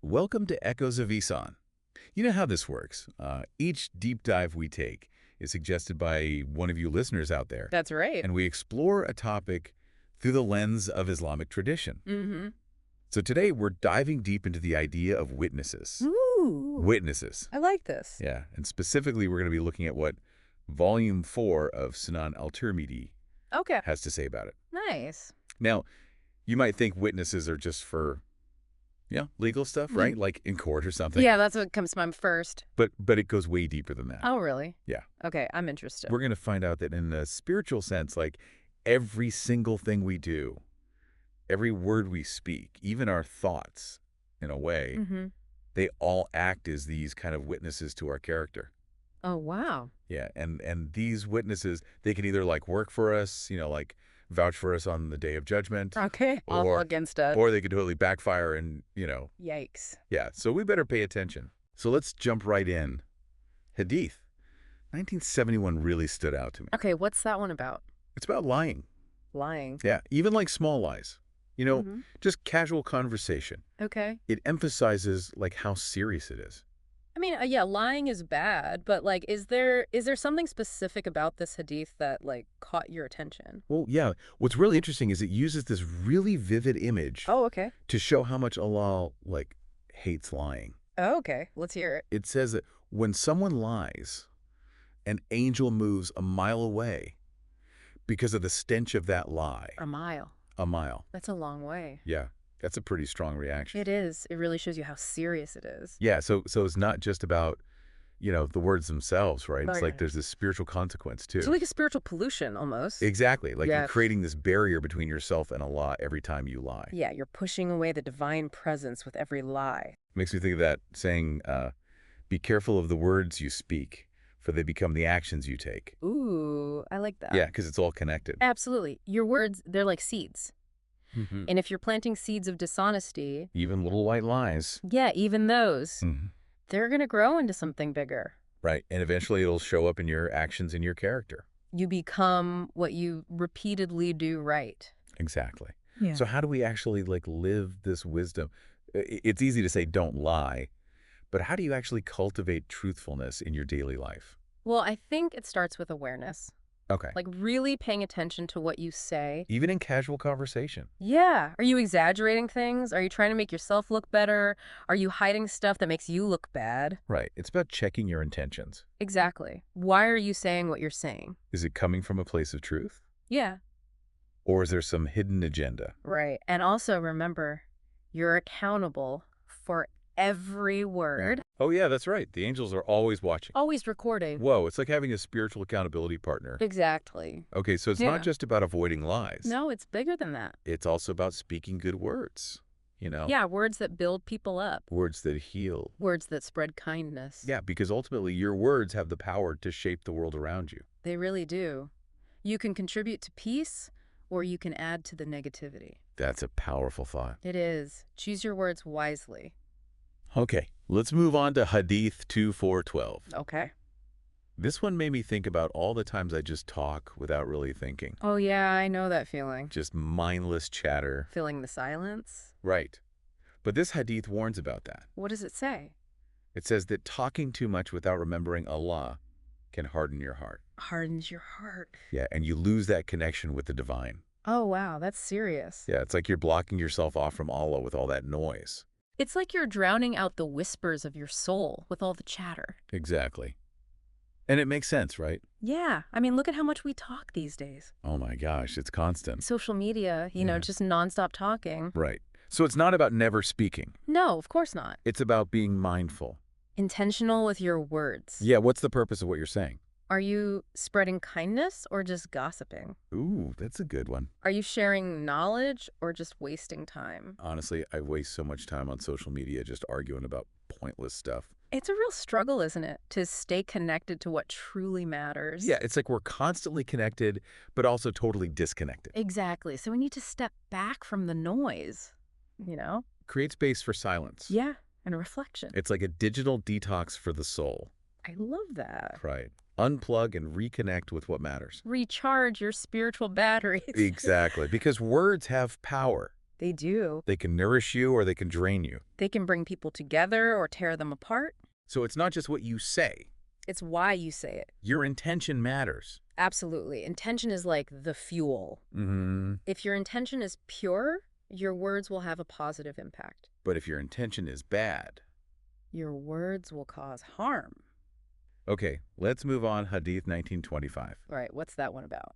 Welcome to Echoes of Ihsan. You know how this works. Each deep dive we take is suggested by one of you listeners out there. That's right. And we explore a topic through the lens of Islamic tradition. Mm-hmm. So today we're diving deep into the idea of witnesses. Ooh. Witnesses. I like this. Yeah, and specifically we're going to be looking at what Volume 4 of Sunan al Tirmidhi has to say about it. Nice. Now, you might think witnesses are just for legal stuff, right? Like in court or something. Yeah, that's what comes to mind first. But it goes way deeper than that. Oh, really? Yeah. Okay, I'm interested. We're going to find out that in a spiritual sense, like every single thing we do, every word we speak, even our thoughts, in a way, they all act as these kind of witnesses to our character. Oh, wow. Yeah, and these witnesses, they can either like work for us, like vouch for us on the day of judgment. Okay. All against us. Or they could totally backfire and, Yikes. Yeah, so we better pay attention. So let's jump right in. Hadith. 1971 really stood out to me. Okay, what's that one about? It's about lying. Lying. Yeah, even like small lies. Just casual conversation. Okay. It emphasizes like how serious it is. I mean, yeah, lying is bad, but like, is there something specific about this hadith that like caught your attention? Well, yeah. What's really interesting is it uses this really vivid image to show how much Allah like hates lying. Oh, okay. Let's hear it. It says that when someone lies, an angel moves a mile away because of the stench of that lie. A mile. A mile. That's a long way. Yeah. That's a pretty strong reaction. It is. It really shows you how serious it is. Yeah, so it's not just about, the words themselves, right? It's Right. like there's this spiritual consequence, too. It's like a spiritual pollution, almost. Exactly. Like you're Yes. creating this barrier between yourself and Allah every time you lie. Yeah, you're pushing away the divine presence with every lie. Makes me think of that saying, be careful of the words you speak, for they become the actions you take. Ooh, I like that. Yeah, because it's all connected. Absolutely. Your words, they're like seeds. And if you're planting seeds of dishonesty, Even little white lies. yeah, even those, they're going to grow into something bigger. Right, and eventually it'll show up in your actions and your character. You become what you repeatedly do right. Exactly. Yeah. So how do we actually like live this wisdom? It's easy to say don't lie, but how do you actually cultivate truthfulness in your daily life? Well, I think it starts with awareness. Okay. Like really paying attention to what you say. Even in casual conversation. Yeah. Are you exaggerating things? Are you trying to make yourself look better? Are you hiding stuff that makes you look bad? Right. It's about checking your intentions. Exactly. Why are you saying what you're saying? Is it coming from a place of truth? Yeah. Or is there some hidden agenda? Right. And also remember, you're accountable for every word. Oh, yeah, that's right. The angels are always watching. Always recording. Whoa, it's like having a spiritual accountability partner. Exactly. Okay, so it's not just about avoiding lies. No, it's bigger than that. It's also about speaking good words, Yeah, words that build people up. Words that heal. Words that spread kindness. Yeah, because ultimately your words have the power to shape the world around you. They really do. You can contribute to peace, or you can add to the negativity. That's a powerful thought. It is. Choose your words wisely. Okay, let's move on to Hadith 2412. Okay. This one made me think about all the times I just talk without really thinking. Oh, yeah, I know that feeling. Just mindless chatter. Filling the silence? Right. But this hadith warns about that. What does it say? It says that talking too much without remembering Allah can harden your heart. Hardens your heart. Yeah, and you lose that connection with the divine. Oh, wow, that's serious. Yeah, it's like you're blocking yourself off from Allah with all that noise. It's like you're drowning out the whispers of your soul with all the chatter. Exactly. And it makes sense, right? Yeah. I mean, look at how much we talk these days. Oh my gosh, it's constant. Social media, just nonstop talking. Right. So it's not about never speaking. No, of course not. It's about being mindful. Intentional with your words. Yeah, what's the purpose of what you're saying? Are you spreading kindness or just gossiping? Ooh, that's a good one. Are you sharing knowledge or just wasting time? Honestly, I waste so much time on social media just arguing about pointless stuff. It's a real struggle, isn't it, to stay connected to what truly matters? Yeah, it's like we're constantly connected, but also totally disconnected. Exactly. So we need to step back from the noise, Create space for silence. Yeah, and reflection. It's like a digital detox for the soul. I love that. Right. Unplug and reconnect with what matters. Recharge your spiritual batteries. Exactly. Because words have power. They do. They can nourish you or they can drain you. They can bring people together or tear them apart. So it's not just what you say. It's why you say it. Your intention matters. Absolutely. Intention is like the fuel. If your intention is pure, your words will have a positive impact. But if your intention is bad... your words will cause harm. Okay, let's move on. Hadith 1925. All right, what's that one about?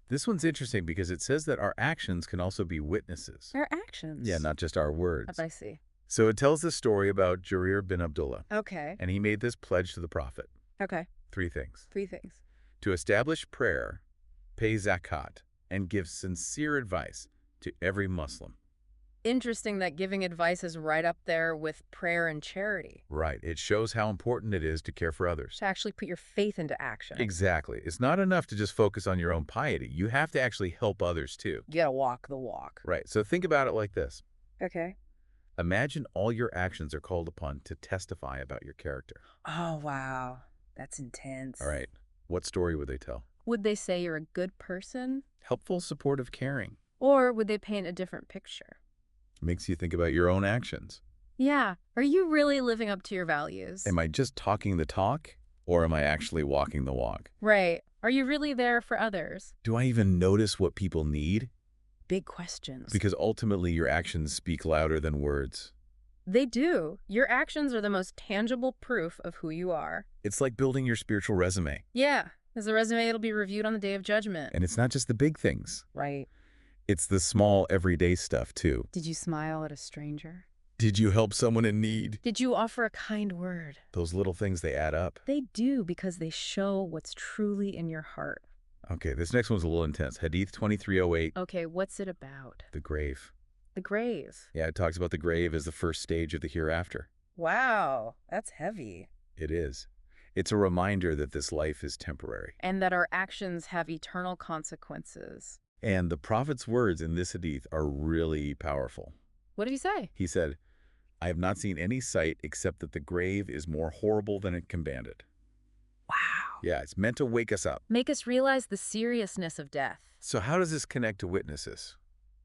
This one's interesting because it says that our actions can also be witnesses. Our actions? Yeah, not just our words. I see. So it tells the story about Jarir bin Abdullah. Okay. And he made this pledge to the Prophet. Okay. 3 things. 3 things. To establish prayer, pay zakat, and give sincere advice to every Muslim. Interesting that giving advice is right up there with prayer and charity. Right. It shows how important it is to care for others. To actually put your faith into action. Exactly. It's not enough to just focus on your own piety. You have to actually help others too. You gotta walk the walk. Right. So think about it like this. Okay. Imagine all your actions are called upon to testify about your character. Oh, wow. That's intense. All right. What story would they tell? Would they say you're a good person? Helpful, supportive, caring. Or would they paint a different picture? Makes you think about your own actions. Yeah. Are you really living up to your values? Am I just talking the talk, or am I actually walking the walk? Right. Are you really there for others? Do I even notice what people need? Big questions. Because ultimately your actions speak louder than words. They do. Your actions are the most tangible proof of who you are. It's like building your spiritual resume. Yeah. As a resume, it'll be reviewed on the Day of Judgment. And it's not just the big things. Right. It's the small, everyday stuff, too. Did you smile at a stranger? Did you help someone in need? Did you offer a kind word? Those little things, they add up. They do, because they show what's truly in your heart. Okay, this next one's a little intense. Hadith 2308. Okay, what's it about? The grave. The grave. Yeah, it talks about the grave as the first stage of the hereafter. Wow, that's heavy. It is. It's a reminder that this life is temporary. And that our actions have eternal consequences. And the Prophet's words in this hadith are really powerful. What did he say? He said, I have not seen any sight except that the grave is more horrible than it can bandit. Wow. Yeah, it's meant to wake us up. Make us realize the seriousness of death. So how does this connect to witnesses?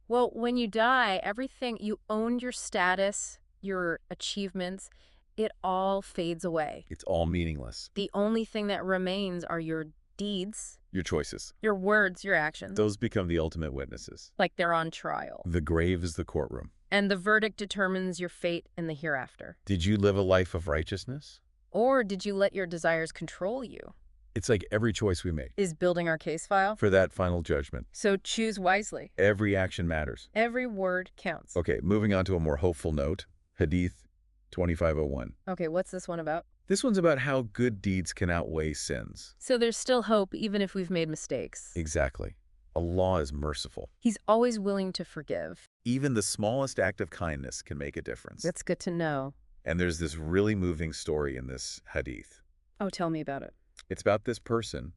Well, when you die, everything, you owned your status, your achievements, it all fades away. It's all meaningless. The only thing that remains are your deeds, Your choices. your words, your actions. Those become the ultimate witnesses. Like they're on trial. The grave is the courtroom. And the verdict determines your fate in the hereafter. Did you live a life of righteousness? Or did you let your desires control you? It's like every choice we make Is building our case file. for that final judgment. So choose wisely. Every action matters. Every word counts. Okay, moving on to a more hopeful note. Hadith 2501. Okay, what's this one about? This one's about how good deeds can outweigh sins. So there's still hope even if we've made mistakes. Exactly. Allah is merciful. He's always willing to forgive. Even the smallest act of kindness can make a difference. That's good to know. And there's this really moving story in this hadith. Oh, tell me about it. It's about this person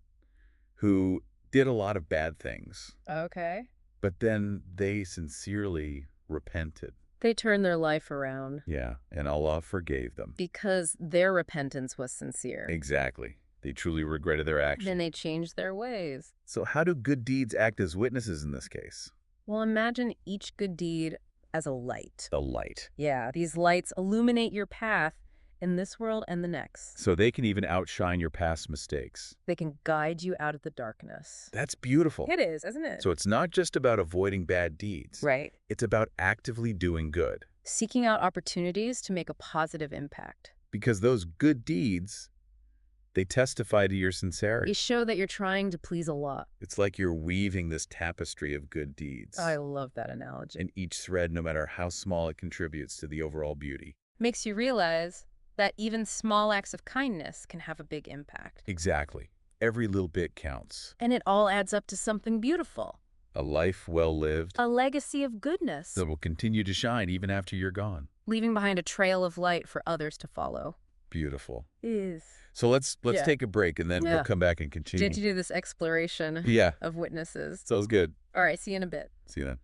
who did a lot of bad things, Okay. but then they sincerely repented. They turned their life around. Yeah, and Allah forgave them. Because their repentance was sincere. Exactly. They truly regretted their actions. Then they changed their ways. So how do good deeds act as witnesses in this case? Well, imagine each good deed as a light. The light. Yeah, these lights illuminate your path in this world and the next. So they can even outshine your past mistakes. They can guide you out of the darkness. That's beautiful. It is, isn't it? So it's not just about avoiding bad deeds. Right. It's about actively doing good. Seeking out opportunities to make a positive impact. Because those good deeds, they testify to your sincerity. They show that you're trying to please Allah. It's like you're weaving this tapestry of good deeds. I love that analogy. And each thread, no matter how small, it contributes to the overall beauty. Makes you realize that even small acts of kindness can have a big impact. Exactly. Every little bit counts. And it all adds up to something beautiful. A life well lived A legacy of goodness. that will continue to shine even after you're gone. Leaving behind a trail of light for others to follow. Beautiful. Is. So let's Yeah. take a break and then we'll come back and continue. Did you do this exploration Yeah. of witnesses? Sounds good. All right, see you in a bit. See you then.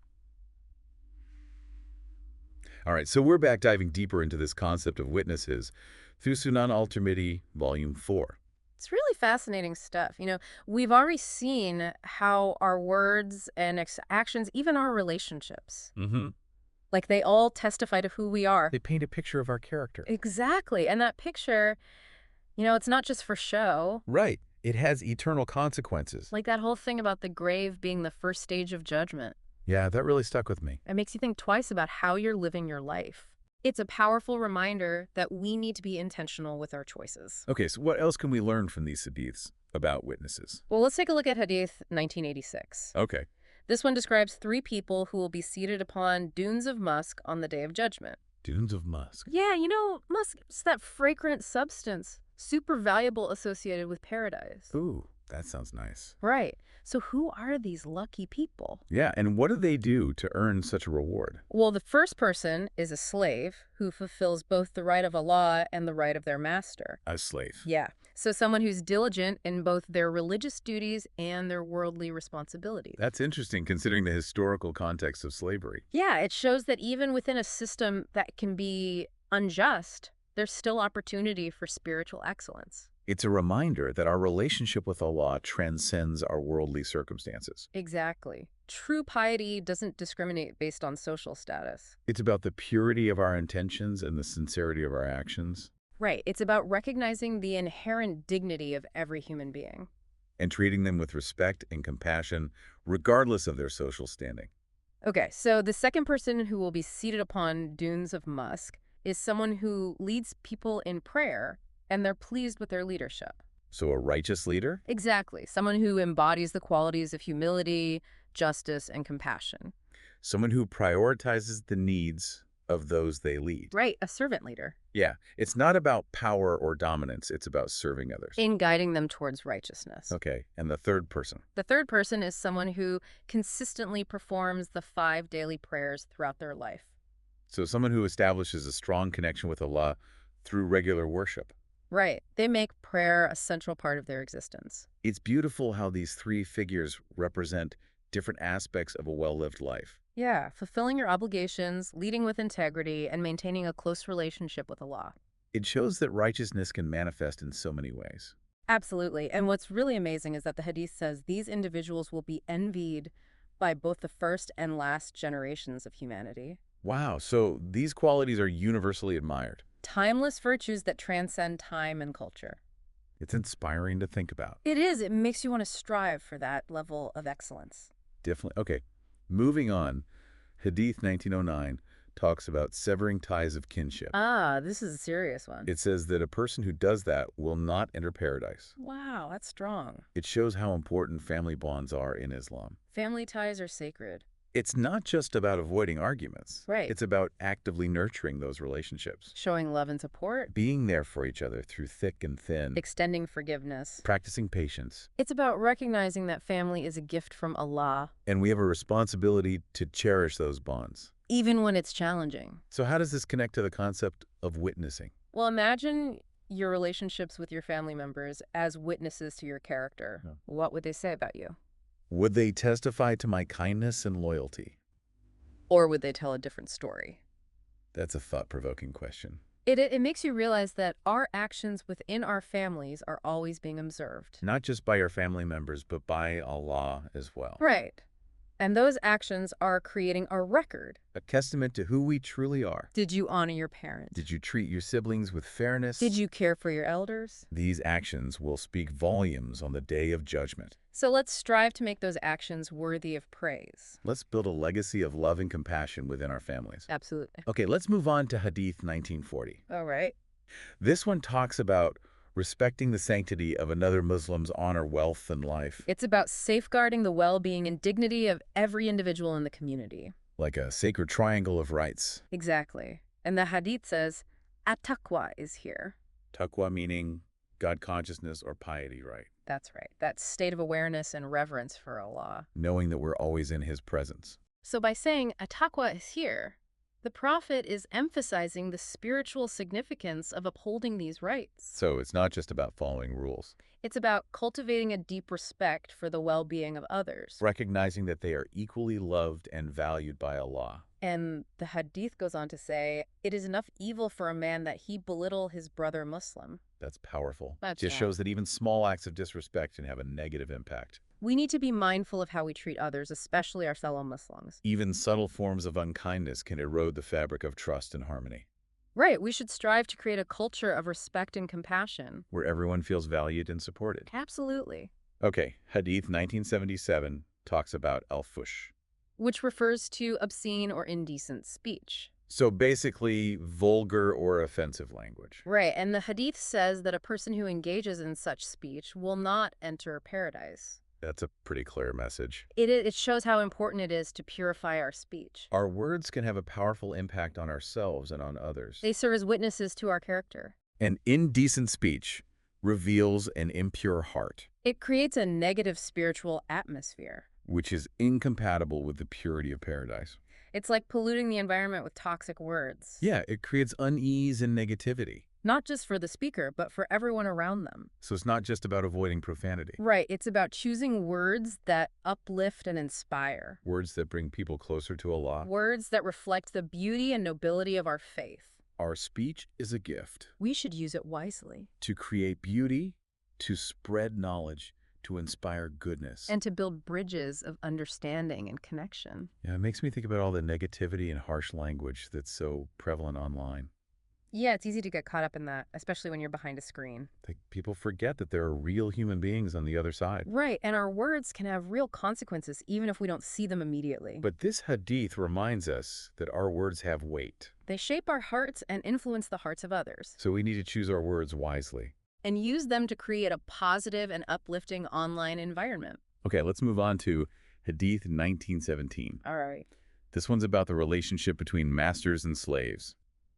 All right, so we're back diving deeper into this concept of witnesses through Sunan al Tirmidhi, Volume 4. It's really fascinating stuff. We've already seen how our words and actions, even our relationships, Mm-hmm. like they all testify to who we are. They paint a picture of our character. Exactly. And that picture, it's not just for show. Right. It has eternal consequences. Like that whole thing about the grave being the first stage of judgment. Yeah, that really stuck with me. It makes you think twice about how you're living your life. It's a powerful reminder that we need to be intentional with our choices. Okay, so what else can we learn from these hadiths about witnesses? Well, let's take a look at Hadith 1986. Okay. This one describes 3 people who will be seated upon dunes of musk on the Day of Judgment. Dunes of musk. Yeah, musk is that fragrant substance, super valuable associated with paradise. Ooh, that sounds nice. Right. So who are these lucky people? Yeah, and what do they do to earn such a reward? Well, the first person is a slave who fulfills both the right of Allah and the right of their master. A slave. Yeah. So someone who's diligent in both their religious duties and their worldly responsibilities. That's interesting considering the historical context of slavery. Yeah, it shows that even within a system that can be unjust, there's still opportunity for spiritual excellence. It's a reminder that our relationship with Allah transcends our worldly circumstances. Exactly. True piety doesn't discriminate based on social status. It's about the purity of our intentions and the sincerity of our actions. Right. It's about recognizing the inherent dignity of every human being. And treating them with respect and compassion, regardless of their social standing. Okay, so the second person who will be seated upon dunes of musk is someone who leads people in prayer, and they're pleased with their leadership. So a righteous leader? Exactly. Someone who embodies the qualities of humility, justice, and compassion. Someone who prioritizes the needs of those they lead. Right, a servant leader. Yeah, it's not about power or dominance, it's about serving others. In guiding them towards righteousness. Okay, and the third person? The third person is someone who consistently performs the 5 daily prayers throughout their life. So someone who establishes a strong connection with Allah through regular worship. Right. They make prayer a central part of their existence. It's beautiful how these 3 figures represent different aspects of a well-lived life. Yeah, fulfilling your obligations, leading with integrity, and maintaining a close relationship with Allah. It shows that righteousness can manifest in so many ways. Absolutely. And what's really amazing is that the Hadith says these individuals will be envied by both the first and last generations of humanity. Wow, so these qualities are universally admired. Timeless virtues that transcend time and culture. It's inspiring to think about. It is. It makes you want to strive for that level of excellence. Definitely. Okay, moving on. Hadith 1909 talks about severing ties of kinship. Ah, this is a serious one. It says that a person who does that will not enter paradise. Wow, that's strong. It shows how important family bonds are in Islam. Family ties are sacred. It's not just about avoiding arguments. Right. It's about actively nurturing those relationships. Showing love and support. Being there for each other through thick and thin. Extending forgiveness. Practicing patience. It's about recognizing that family is a gift from Allah. And we have a responsibility to cherish those bonds. Even when it's challenging. So how does this connect to the concept of witnessing? Well, imagine your relationships with your family members as witnesses to your character. Yeah. What would they say about you? Would they testify to my kindness and loyalty? Or would they tell a different story? That's a thought-provoking question. It makes you realize that our actions within our families are always being observed. Not just by your family members, but by Allah as well. Right. And those actions are creating a record. A testament to who we truly are. Did you honor your parents? Did you treat your siblings with fairness? Did you care for your elders? These actions will speak volumes on the day of judgment. So let's strive to make those actions worthy of praise. Let's build a legacy of love and compassion within our families. Absolutely. Okay, let's move on to Hadith 1940. All right. This one talks about respecting the sanctity of another Muslim's honor, wealth, and life. It's about safeguarding the well-being and dignity of every individual in the community. Like a sacred triangle of rights. Exactly. And the Hadith says, at-taqwa is here. Taqwa meaning God consciousness or piety, right? That's right. That state of awareness and reverence for Allah. Knowing that we're always in His presence. So by saying at-taqwa is here, The Prophet is emphasizing the spiritual significance of upholding these rights. So it's not just about following rules. It's about cultivating a deep respect for the well-being of others. Recognizing that they are equally loved and valued by Allah. And the Hadith goes on to say, it is enough evil for a man that he belittle his brother Muslim. That's powerful. That's Just right. shows that even small acts of disrespect can have a negative impact. We need to be mindful of how we treat others, especially our fellow Muslims. Even subtle forms of unkindness can erode the fabric of trust and harmony, Right, we should strive to create a culture of respect and compassion. where everyone feels valued and supported. Absolutely. Okay, Hadith 1977 talks about al-fush. Which refers to obscene or indecent speech. So basically, vulgar or offensive language. Right, and the Hadith says that a person who engages in such speech will not enter paradise. That's a pretty clear message. It shows how important it is to purify our speech. Our words can have a powerful impact on ourselves and on others. They serve as witnesses to our character. An indecent speech reveals an impure heart, It creates a negative spiritual atmosphere. which is incompatible with the purity of paradise. It's like polluting the environment with toxic words. Yeah, it creates unease and negativity. Not just for the speaker, but for everyone around them. So it's not just about avoiding profanity. Right, it's about choosing words that uplift and inspire. Words that bring people closer to Allah. Words that reflect the beauty and nobility of our faith. Our speech is a gift We should use it wisely. to create beauty, to spread knowledge, to inspire goodness. And to build bridges of understanding and connection. Yeah, it makes me think about all the negativity and harsh language that's so prevalent online. Yeah, it's easy to get caught up in that, especially when you're behind a screen. Like, people forget that there are real human beings on the other side. Right, and our words can have real consequences even if we don't see them immediately. But this hadith reminds us that our words have weight. They shape our hearts and influence the hearts of others. So we need to choose our words wisely. And use them to create a positive and uplifting online environment. Okay, let's move on to Hadith 1917. All right. This one's about the relationship between masters and slaves,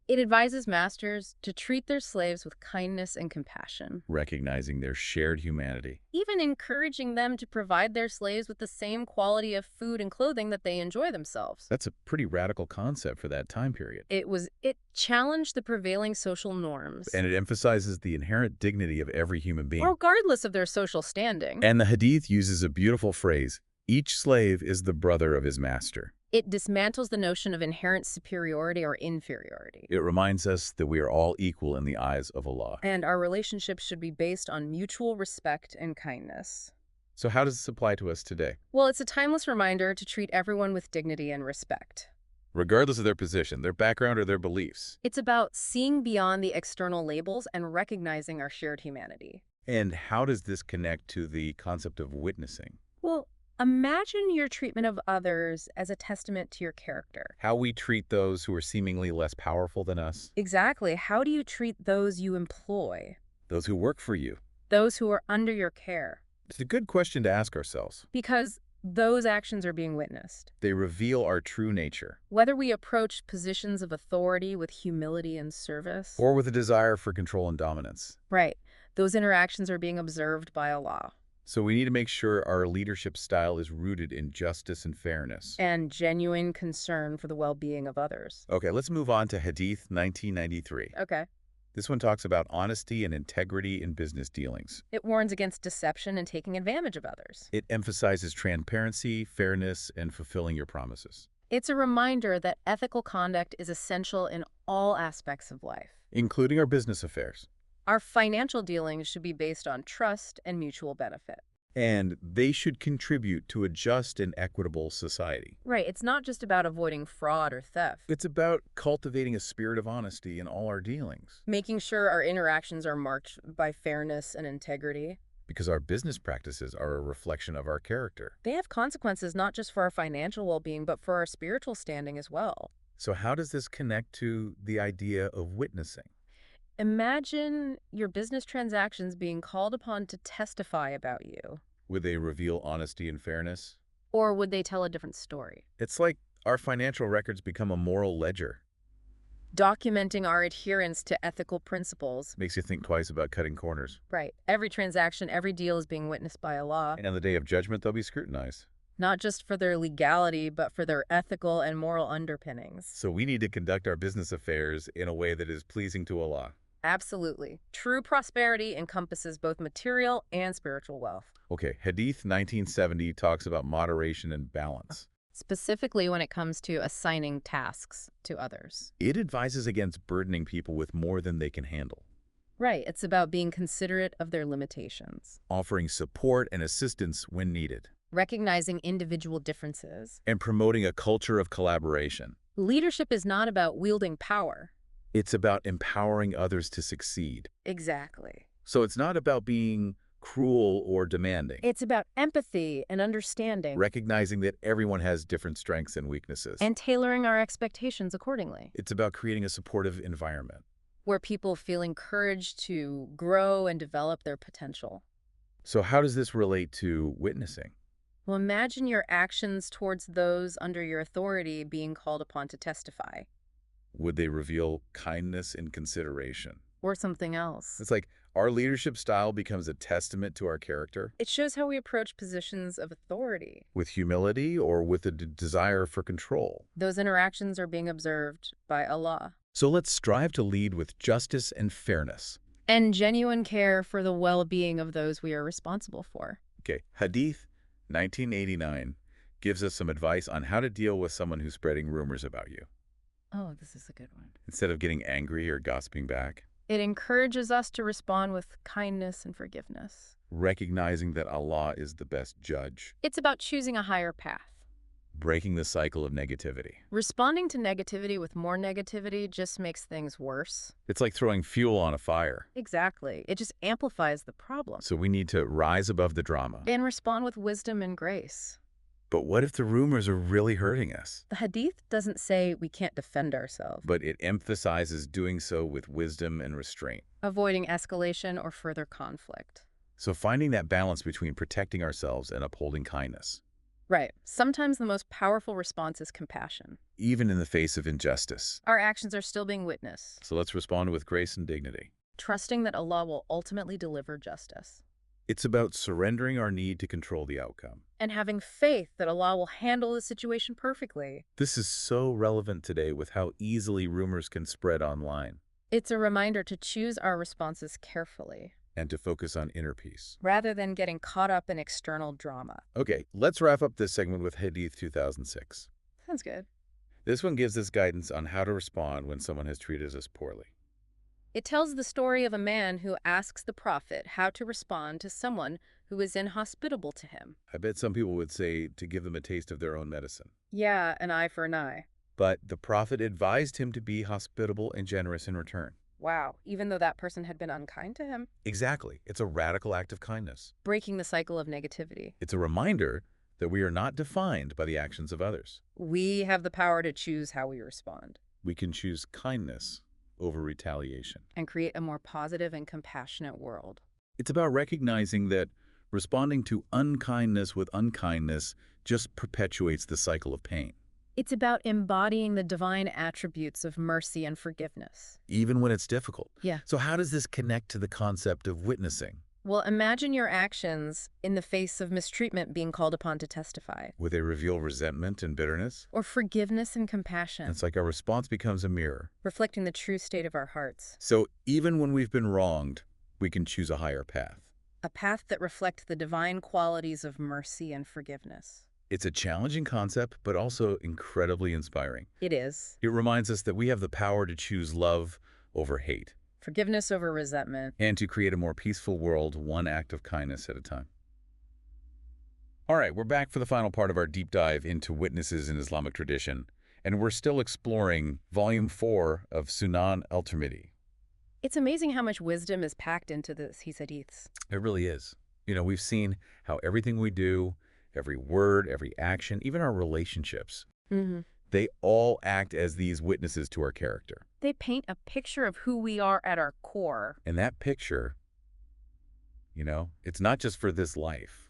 It advises masters to treat their slaves with kindness and compassion, recognizing their shared humanity. even encouraging them to provide their slaves with the same quality of food and clothing that they enjoy themselves. That's a pretty radical concept for that time period. It challenged the prevailing social norms, And it emphasizes the inherent dignity of every human being. regardless of their social standing. And the hadith uses a beautiful phrase, each slave is the brother of his master. It dismantles the notion of inherent superiority or inferiority. It reminds us that we are all equal in the eyes of Allah. And our relationships should be based on mutual respect and kindness. So how does this apply to us today? Well, it's a timeless reminder to treat everyone with dignity and respect. Regardless of their position, their background, or their beliefs. It's about seeing beyond the external labels and recognizing our shared humanity. And how does this connect to the concept of witnessing? Well, imagine your treatment of others as a testament to your character. How we treat those who are seemingly less powerful than us, Exactly. How do you treat those you employ? those who work for you? Those who are under your care? It's a good question to ask ourselves. Because those actions are being witnessed. They reveal our true nature, Whether we approach positions of authority with humility and service. or with a desire for control and dominance. Right. Those interactions are being observed by Allah. So we need to make sure our leadership style is rooted in justice and fairness. And genuine concern for the well-being of others. Okay, let's move on to Hadith 1993. Okay. This one talks about honesty and integrity in business dealings. It warns against deception and taking advantage of others. It emphasizes transparency, fairness, and fulfilling your promises, It's a reminder that ethical conduct is essential in all aspects of life. including our business affairs. Our financial dealings should be based on trust and mutual benefit. And they should contribute to a just and equitable society. Right, it's not just about avoiding fraud or theft. It's about cultivating a spirit of honesty in all our dealings, Making sure our interactions are marked by fairness and integrity. because our business practices are a reflection of our character. They have consequences not just for our financial well-being, but for our spiritual standing as well. So how does this connect to the idea of witnessing? Imagine your business transactions being called upon to testify about you. Would they reveal honesty and fairness? Or would they tell a different story? It's like our financial records become a moral ledger. Documenting our adherence to ethical principles. Makes you think twice about cutting corners. Right. Every transaction, every deal is being witnessed by Allah. And on the day of judgment, they'll be scrutinized. not just for their legality, but for their ethical and moral underpinnings. So we need to conduct our business affairs in a way that is pleasing to Allah. Absolutely. True prosperity encompasses both material and spiritual wealth. Okay, Hadith 1970 talks about moderation and balance. Specifically when it comes to assigning tasks to others. It advises against burdening people with more than they can handle. Right, it's about being considerate of their limitations. Offering support and assistance when needed. Recognizing individual differences. And promoting a culture of collaboration. Leadership is not about wielding power. It's about empowering others to succeed. Exactly. So it's not about being cruel or demanding. It's about empathy and understanding. Recognizing that everyone has different strengths and weaknesses. And tailoring our expectations accordingly. It's about creating a supportive environment. Where people feel encouraged to grow and develop their potential. So how does this relate to witnessing? Well, imagine your actions towards those under your authority being called upon to testify. Would they reveal kindness and consideration? Or something else. It's like our leadership style becomes a testament to our character. It shows how we approach positions of authority. With humility or with a desire for control. Those interactions are being observed by Allah. So let's strive to lead with justice and fairness. And genuine care for the well-being of those we are responsible for. Okay, Hadith 1989 gives us some advice on how to deal with someone who's spreading rumors about you. Oh, this is a good one. Instead of getting angry or gossiping back. It encourages us to respond with kindness and forgiveness. Recognizing that Allah is the best judge. It's about choosing a higher path. Breaking the cycle of negativity. Responding to negativity with more negativity just makes things worse. It's like throwing fuel on a fire. Exactly. It just amplifies the problem. So we need to rise above the drama. And respond with wisdom and grace. But what if the rumors are really hurting us? The Hadith doesn't say we can't defend ourselves. But it emphasizes doing so with wisdom and restraint. Avoiding escalation or further conflict. So finding that balance between protecting ourselves and upholding kindness. Right. Sometimes the most powerful response is compassion. Even in the face of injustice. Our actions are still being witnessed. So let's respond with grace and dignity. Trusting that Allah will ultimately deliver justice. It's about surrendering our need to control the outcome. And having faith that Allah will handle the situation perfectly. This is so relevant today with how easily rumors can spread online. It's a reminder to choose our responses carefully. And to focus on inner peace. Rather than getting caught up in external drama. Okay, let's wrap up this segment with Hadith 2006. Sounds good. This one gives us guidance on how to respond when someone has treated us poorly. It tells the story of a man who asks the Prophet how to respond to someone who is inhospitable to him. I bet some people would say to give them a taste of their own medicine. Yeah, an eye for an eye. But the Prophet advised him to be hospitable and generous in return. Wow, even though that person had been unkind to him? Exactly. It's a radical act of kindness. Breaking the cycle of negativity. It's a reminder that we are not defined by the actions of others. We have the power to choose how we respond. We can choose kindness over retaliation. And create a more positive and compassionate world. It's about recognizing that responding to unkindness with unkindness just perpetuates the cycle of pain. It's about embodying the divine attributes of mercy and forgiveness. Even when it's difficult. Yeah. So how does this connect to the concept of witnessing? Well, imagine your actions in the face of mistreatment being called upon to testify. Would they reveal resentment and bitterness? Or forgiveness and compassion. It's like our response becomes a mirror. Reflecting the true state of our hearts. So even when we've been wronged, we can choose a higher path. A path that reflects the divine qualities of mercy and forgiveness. It's a challenging concept, but also incredibly inspiring. It is. It reminds us that we have the power to choose love over hate. Forgiveness over resentment. And to create a more peaceful world, one act of kindness at a time. All right, we're back for the final part of our deep dive into witnesses in Islamic tradition. And we're still exploring Volume 4 of Sunan al Tirmidhi. It's amazing how much wisdom is packed into these hadiths. It really is. You know, we've seen how everything we do, every word, every action, even our relationships, they all act as these witnesses to our character. They paint a picture of who we are at our core. And that picture, you know, it's not just for this life.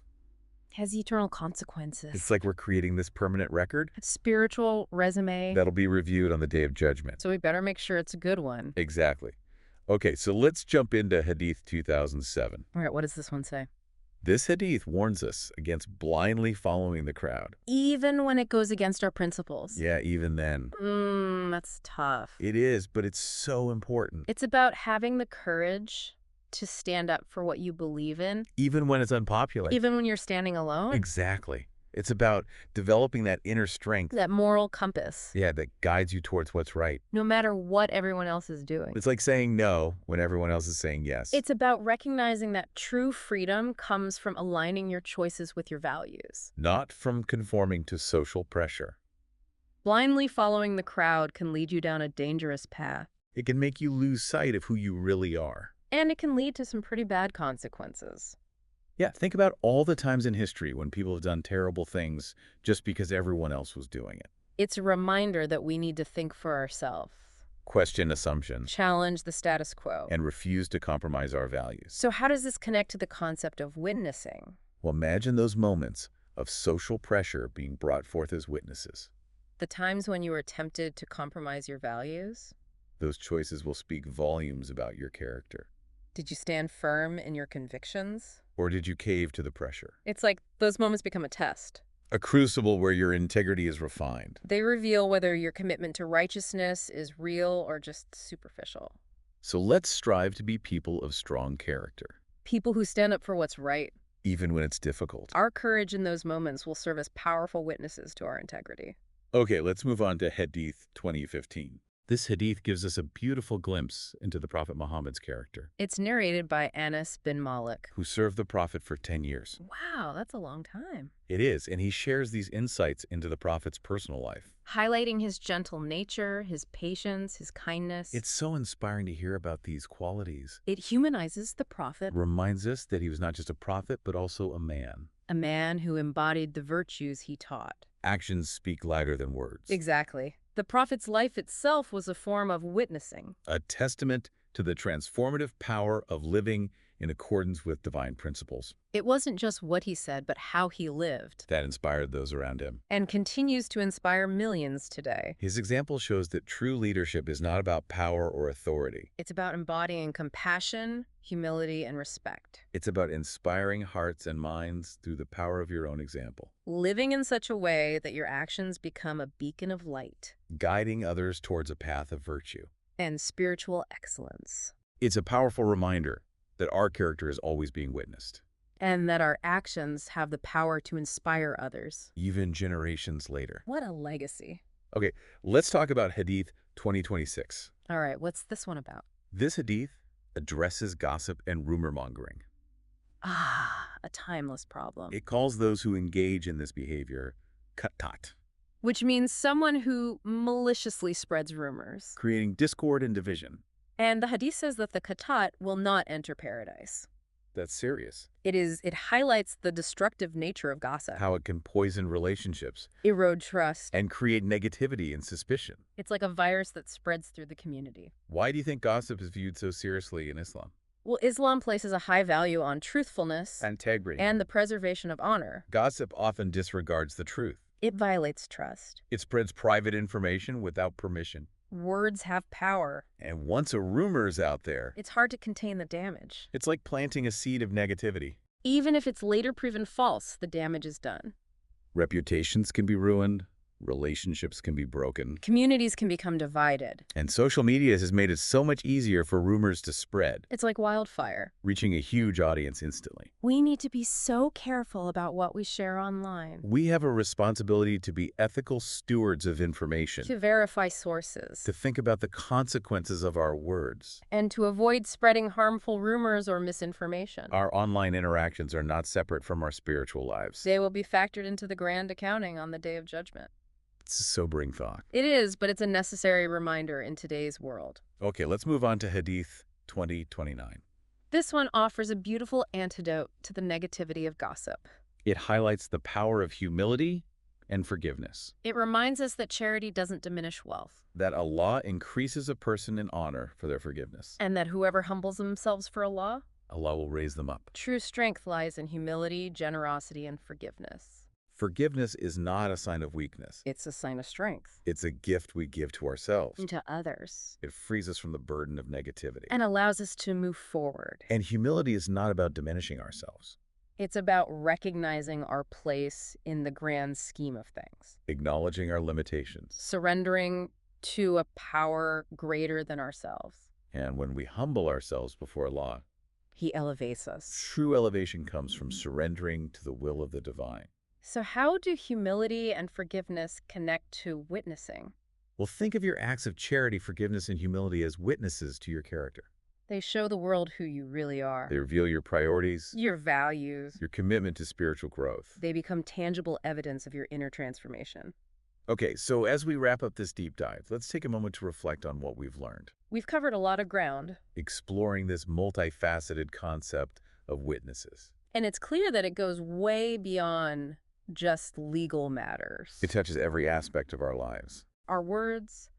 Has eternal consequences. It's like we're creating this permanent record. A spiritual resume. That'll be reviewed on the Day of Judgment. So we better make sure it's a good one. Exactly. Okay, so let's jump into Hadith 2007. All right, what does this one say? This hadith warns us against blindly following the crowd. Even when it goes against our principles. Yeah, even then. That's tough. It is, but it's so important. It's about having the courage to stand up for what you believe in. Even when it's unpopular. Even when you're standing alone. Exactly. It's about developing that inner strength. That moral compass. Yeah, that guides you towards what's right. No matter what everyone else is doing. It's like saying no when everyone else is saying yes. It's about recognizing that true freedom comes from aligning your choices with your values. Not from conforming to social pressure. Blindly following the crowd can lead you down a dangerous path. It can make you lose sight of who you really are. And it can lead to some pretty bad consequences. Yeah, think about all the times in history when people have done terrible things just because everyone else was doing it. It's a reminder that we need to think for ourselves. Question assumptions. Challenge the status quo. And refuse to compromise our values. So how does this connect to the concept of witnessing? Well, imagine those moments of social pressure being brought forth as witnesses. The times when you were tempted to compromise your values? Those choices will speak volumes about your character. Did you stand firm in your convictions? Or did you cave to the pressure? It's like those moments become a test. A crucible where your integrity is refined. They reveal whether your commitment to righteousness is real or just superficial. So let's strive to be people of strong character. People who stand up for what's right. Even when it's difficult. Our courage in those moments will serve as powerful witnesses to our integrity. Okay, let's move on to Hadith 2015. This hadith gives us a beautiful glimpse into the Prophet Muhammad's character. It's narrated by Anas bin Malik, who served the Prophet for 10 years. Wow, that's a long time. It is, and he shares these insights into the Prophet's personal life. Highlighting his gentle nature, his patience, his kindness. It's so inspiring to hear about these qualities. It humanizes the Prophet. Reminds us that he was not just a prophet, but also a man. A man who embodied the virtues he taught. Actions speak louder than words. Exactly. The Prophet's life itself was a form of witnessing. A testament to the transformative power of living in accordance with divine principles. It wasn't just what he said, but how he lived. That inspired those around him. And continues to inspire millions today. His example shows that true leadership is not about power or authority. It's about embodying compassion, humility, and respect. It's about inspiring hearts and minds through the power of your own example. Living in such a way that your actions become a beacon of light. Guiding others towards a path of virtue. And spiritual excellence. It's a powerful reminder that our character is always being witnessed. And that our actions have the power to inspire others. Even generations later. What a legacy. Okay, let's talk about Hadith 2026. All right, what's this one about? This Hadith addresses gossip and rumor-mongering. A timeless problem. It calls those who engage in this behavior khattat, which means someone who maliciously spreads rumors. creating discord and division. And the hadith says that the khattat will not enter paradise. That's serious. It highlights the destructive nature of gossip. How it can poison relationships. Erode trust. And create negativity and suspicion. It's like a virus that spreads through the community. Why do you think gossip is viewed so seriously in Islam? Well, Islam places a high value on truthfulness. Integrity. And the preservation of honor. Gossip often disregards the truth. It violates trust. It spreads private information without permission. Words have power. And once a rumor is out there, it's hard to contain the damage. It's like planting a seed of negativity. Even if it's later proven false, the damage is done. Reputations can be ruined. Relationships can be broken. Communities can become divided. And social media has made it so much easier for rumors to spread. It's like wildfire. Reaching a huge audience instantly. We need to be so careful about what we share online. We have a responsibility to be ethical stewards of information. To verify sources. To think about the consequences of our words. And to avoid spreading harmful rumors or misinformation. Our online interactions are not separate from our spiritual lives. They will be factored into the grand accounting on the Day of Judgment. It's a sobering thought. It is, but it's a necessary reminder in today's world. Okay, let's move on to Hadith 2029. This one offers a beautiful antidote to the negativity of gossip. It highlights the power of humility and forgiveness. It reminds us that charity doesn't diminish wealth. That Allah increases a person in honor for their forgiveness. And that whoever humbles themselves for Allah, Allah will raise them up. True strength lies in humility, generosity, and forgiveness. Forgiveness is not a sign of weakness. It's a sign of strength. It's a gift we give to ourselves. And to others. It frees us from the burden of negativity. And allows us to move forward. And humility is not about diminishing ourselves. It's about recognizing our place in the grand scheme of things, acknowledging our limitations. surrendering to a power greater than ourselves. And when we humble ourselves before Allah, He elevates us. true elevation comes from surrendering to the will of the divine. So how do humility and forgiveness connect to witnessing? Well, think of your acts of charity, forgiveness, and humility as witnesses to your character. They show the world who you really are. They reveal your priorities, Your values. your commitment to spiritual growth. They become tangible evidence of your inner transformation. Okay, so as we wrap up this deep dive, let's take a moment to reflect on what we've learned, We've covered a lot of ground, exploring this multifaceted concept of witnesses. and it's clear that it goes way beyond just legal matters. It touches every aspect of our lives. Our words,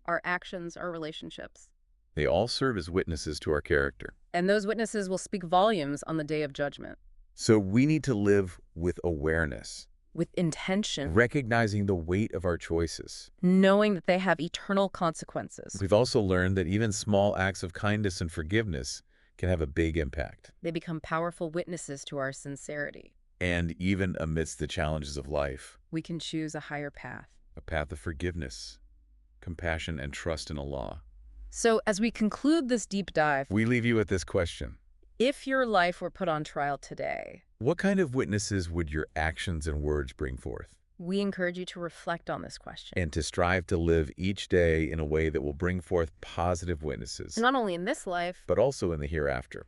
our actions, our relationships. They all serve as witnesses to our character. And those witnesses will speak volumes on the day of judgment. So we need to live with awareness, With intention, recognizing the weight of our choices. knowing that they have eternal consequences. We've also learned that even small acts of kindness and forgiveness can have a big impact. They become powerful witnesses to our sincerity. And even amidst the challenges of life, We can choose a higher path. a path of forgiveness, compassion, and trust in Allah. So as we conclude this deep dive, We leave you with this question. if your life were put on trial today, What kind of witnesses would your actions and words bring forth? we encourage you to reflect on this question. And to strive to live each day in a way that will bring forth positive witnesses, Not only in this life, but also in the hereafter.